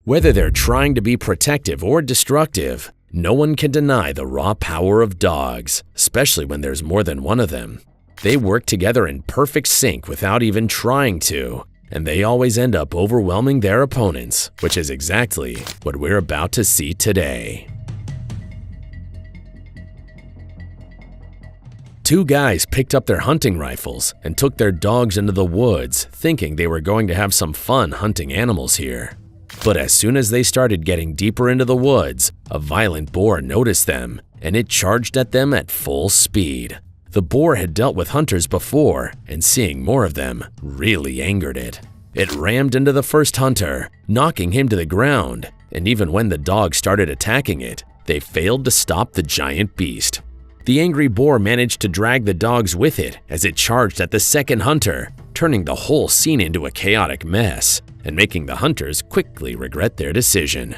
Whether they're trying to be protective or destructive, no one can deny the raw power of dogs, especially when there's more than one of them. They work together in perfect sync without even trying to, and they always end up overwhelming their opponents, which is exactly what we're about to see today. Two guys picked up their hunting rifles and took their dogs into the woods, thinking they were going to have some fun hunting animals here. But as soon as they started getting deeper into the woods, a violent boar noticed them, and it charged at them at full speed. The boar had dealt with hunters before, and seeing more of them really angered it. It rammed into the first hunter, knocking him to the ground, and even when the dog started attacking it, they failed to stop the giant beast. The angry boar managed to drag the dogs with it as it charged at the second hunter, turning the whole scene into a chaotic mess and making the hunters quickly regret their decision.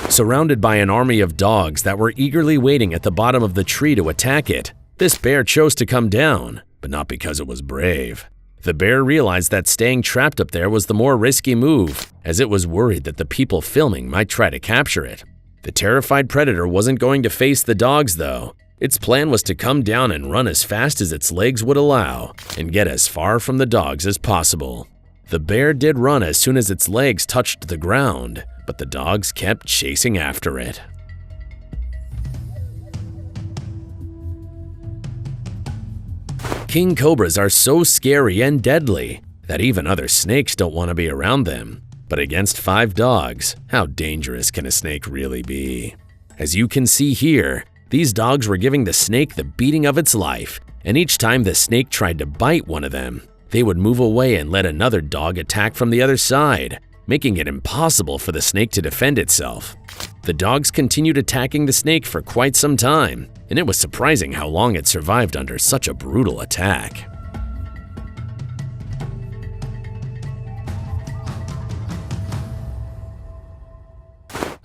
Surrounded by an army of dogs that were eagerly waiting at the bottom of the tree to attack it, this bear chose to come down, but not because it was brave. The bear realized that staying trapped up there was the more risky move, as it was worried that the people filming might try to capture it. The terrified predator wasn't going to face the dogs, though. Its plan was to come down and run as fast as its legs would allow and get as far from the dogs as possible. The bear did run as soon as its legs touched the ground, but the dogs kept chasing after it. King cobras are so scary and deadly that even other snakes don't want to be around them. But against 5 dogs, how dangerous can a snake really be? As you can see here, these dogs were giving the snake the beating of its life, and each time the snake tried to bite one of them, they would move away and let another dog attack from the other side, making it impossible for the snake to defend itself. The dogs continued attacking the snake for quite some time, and it was surprising how long it survived under such a brutal attack.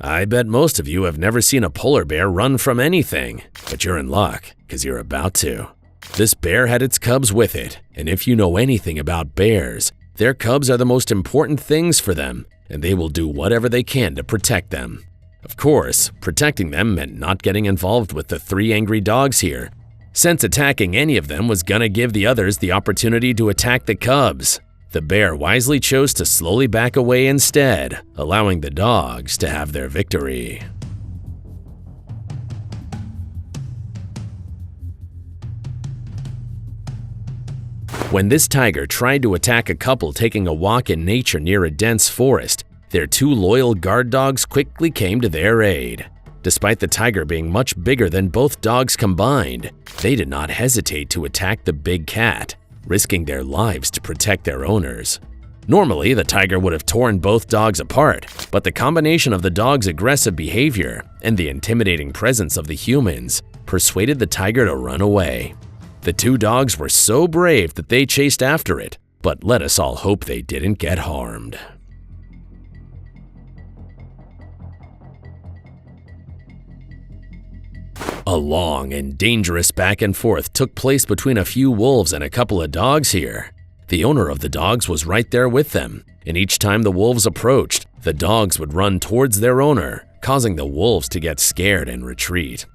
I bet most of you have never seen a polar bear run from anything, but you're in luck, because you're about to. This bear had its cubs with it, and if you know anything about bears, their cubs are the most important things for them, and they will do whatever they can to protect them. Of course, protecting them meant not getting involved with the 3 angry dogs here, since attacking any of them was gonna give the others the opportunity to attack the cubs. The bear wisely chose to slowly back away instead, allowing the dogs to have their victory. When this tiger tried to attack a couple taking a walk in nature near a dense forest, their 2 loyal guard dogs quickly came to their aid. Despite the tiger being much bigger than both dogs combined, they did not hesitate to attack the big cat, risking their lives to protect their owners. Normally, the tiger would have torn both dogs apart, but the combination of the dog's aggressive behavior and the intimidating presence of the humans persuaded the tiger to run away. The 2 dogs were so brave that they chased after it, but let us all hope they didn't get harmed. A long and dangerous back and forth took place between a few wolves and a couple of dogs here. The owner of the dogs was right there with them, and each time the wolves approached, the dogs would run towards their owner, causing the wolves to get scared and retreat.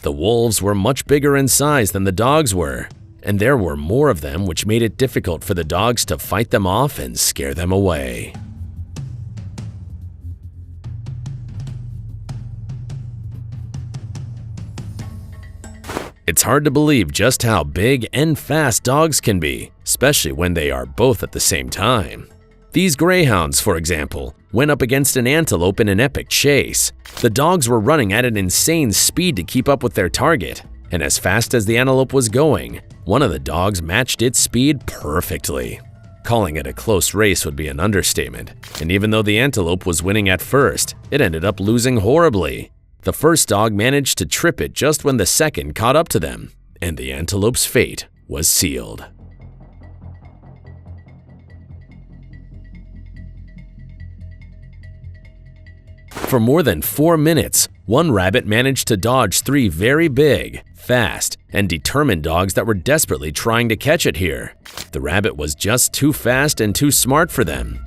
The wolves were much bigger in size than the dogs were, and there were more of them, which made it difficult for the dogs to fight them off and scare them away. It's hard to believe just how big and fast dogs can be, especially when they are both at the same time. These greyhounds, for example, went up against an antelope in an epic chase. The dogs were running at an insane speed to keep up with their target, and as fast as the antelope was going, one of the dogs matched its speed perfectly. Calling it a close race would be an understatement, and even though the antelope was winning at first, it ended up losing horribly. The first dog managed to trip it just when the second caught up to them, and the antelope's fate was sealed. For more than 4 minutes, one rabbit managed to dodge 3 very big, fast, and determined dogs that were desperately trying to catch it here. The rabbit was just too fast and too smart for them.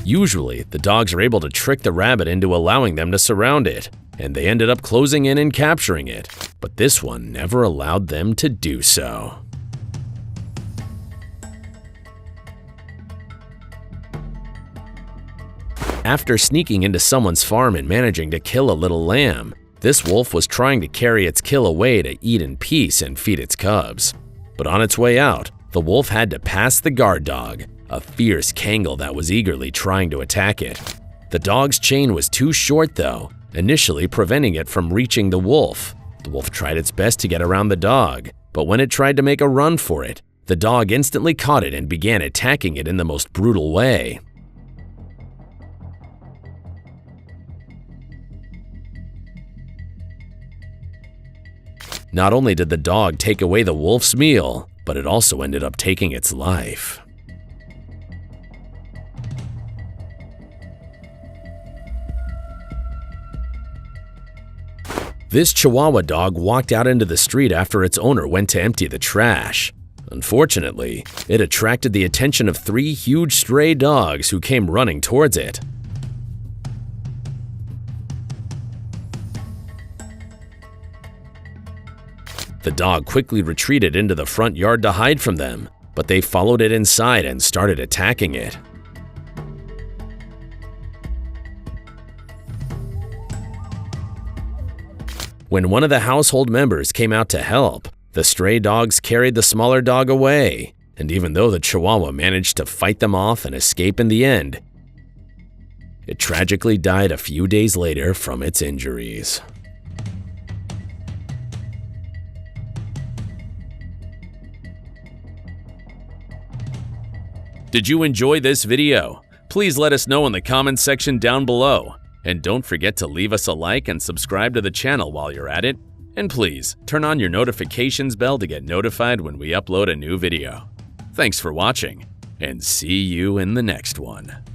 Usually, the dogs are able to trick the rabbit into allowing them to surround it, and they ended up closing in and capturing it, but this one never allowed them to do so. After sneaking into someone's farm and managing to kill a little lamb, this wolf was trying to carry its kill away to eat in peace and feed its cubs. But on its way out, the wolf had to pass the guard dog, a fierce Kangal that was eagerly trying to attack it. The dog's chain was too short though, initially preventing it from reaching the wolf. The wolf tried its best to get around the dog, but when it tried to make a run for it, the dog instantly caught it and began attacking it in the most brutal way. Not only did the dog take away the wolf's meal, but it also ended up taking its life. This Chihuahua dog walked out into the street after its owner went to empty the trash. Unfortunately, it attracted the attention of 3 huge stray dogs who came running towards it. The dog quickly retreated into the front yard to hide from them, but they followed it inside and started attacking it. When one of the household members came out to help, the stray dogs carried the smaller dog away, and even though the Chihuahua managed to fight them off and escape in the end, it tragically died a few days later from its injuries. Did you enjoy this video? Please let us know in the comments section down below. And don't forget to leave us a like and subscribe to the channel while you're at it. And please, turn on your notifications bell to get notified when we upload a new video. Thanks for watching, and see you in the next one.